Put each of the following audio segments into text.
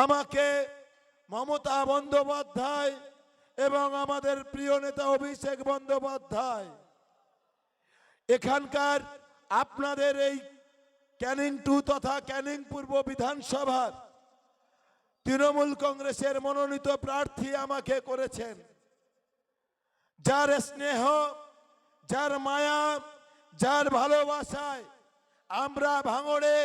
আমাকে মমতা বন্দ্যোপাধ্যায় এবং আমাদের প্রিয় নেতা অভিষেক বন্দ্যোপাধ্যায় এখানকার আপনাদের এই ক্যানিং 2 তথা ক্যানিং পূর্ব বিধানসভার তৃণমূল কংগ্রেসের মনোনীত প্রার্থী আমাকে করেছেন। যার স্নেহ, যার মায়া, যার ভালোবাসায় আমরা ভাঙড়ে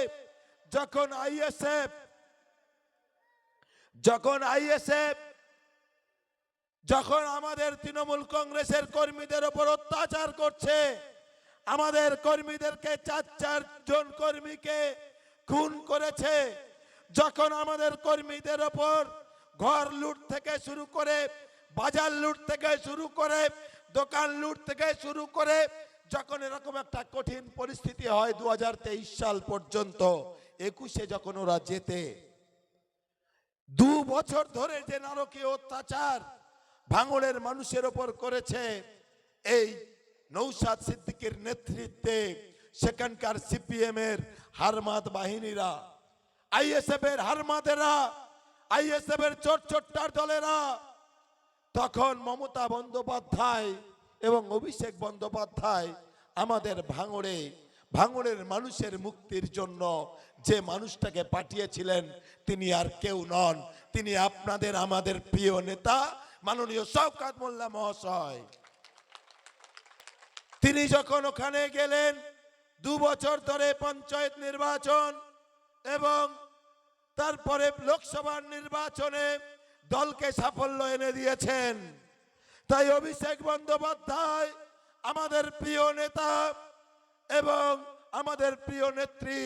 যখন আমাদের তৃণমূল কংগ্রেসের কর্মীদের উপর অত্যাচার করছে, আমাদের কর্মীদেরকে 4 জন কর্মীকে খুন করেছে, যখন আমাদের কর্মীদের উপর ঘর লুট থেকে শুরু করে, বাজার লুট থেকে শুরু করে, দোকান লুট থেকে শুরু করে, যখন এরকম একটা কঠিন পরিস্থিতি হয় 2023 সাল পর্যন্ত, 21-এ যখন ওরা যেতে 2 বছর ধরে যে নারকীয় অত্যাচার ভাঙড়ের মানুষের উপর করেছে এই নৌসাদ সিদ্দিকীর নেতৃত্বে সেখানকার সিপিএম এর হারমাদ বাহিনীরা, আইএসএফ এর হারমাদেরা, আইএসএফ এর চোরচোট্টার দলেরা, তখন মমতা বন্দ্যোপাধ্যায় এবং অভিষেক বন্দ্যোপাধ্যায় আমাদের ভাঙড়ের মানুষের মুক্তির জন্য যে মানুষটাকে পাঠিয়েছিলেন তিনি আর কেউ নন, তিনি আপনাদের আমাদের প্রিয় নেতা মাননীয় শওকত মোল্লা মহাশয়। তিনি যখন ওখানে গেলেন 2 বছর ধরে পঞ্চায়েত নির্বাচন এবং তারপরে লোকসভার নির্বাচনে দলকে সাফল্য এনে দিয়েছেন। তাই অভিষেক বন্দ্যোপাধ্যায় আমাদের প্রিয় নেতা এবং আমাদের প্রিয় নেত্রী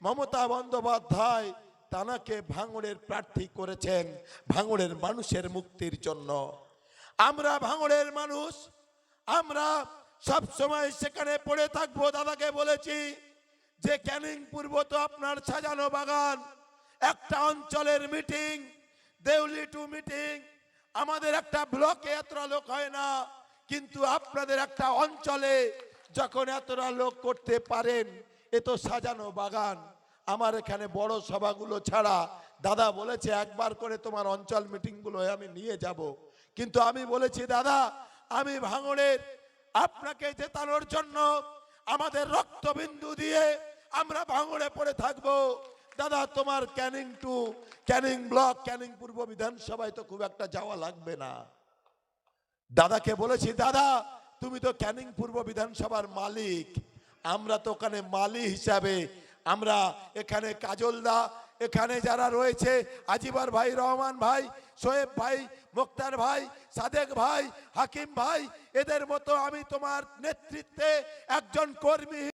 মমতা বন্দ্যোপাধ্যায় তানাকে ভাঙড়ের প্রার্থী করেছেন ভাঙড়ের মানুষের মুক্তির জন্য। আমরা ভাঙড়ের মানুষ, আমরা সব সময় সেখানে পড়ে থাকবো। দাদাকে বলেছি যে ক্যানিং পূর্ব তো আপনার সাজানো বাগান, একটা অঞ্চলের মিটিং, দেউলি 2 মিটিং, আমাদের একটা ব্লকে এতটা লোক হয় না, কিন্তু আপনাদের একটা অঞ্চলে যখন এতটা লোক করতে পারেন এ তো সাজানো বাগান। আমার এখানে বড় সভাগুলো ছাড়া দাদা বলেছে একবার করে তোমার অঞ্চল মিটিংগুলো আমি নিয়ে যাব, কিন্তু আমি বলেছি দাদা আমি ভাঙড়ের আপনাকে জেতানোর জন্য আমাদের রক্তবিন্দু দিয়ে আমরা ভাঙড়ে পড়ে থাকবো। দাদা তোমার ক্যানিং 2, ক্যানিং ব্লক, ক্যানিং পূর্ব বিধানসভায় তো খুব একটা যাওয়া লাগবে না। দাদাকে বলেছি দাদা তুমি তো ক্যানিং পূর্ব বিধানসভার মালিক, আমরা তো ওখানে মালি হিসাবে আমরা এখানে কাজলদা, এখানে যারা রয়েছে আজিবার ভাই, রহমান ভাই, শোয়েব ভাই, মুক্তার ভাই, সাদেক ভাই, হাকিম ভাই, এদের মতো আমি তোমার নেতৃত্বে একজন কর্মী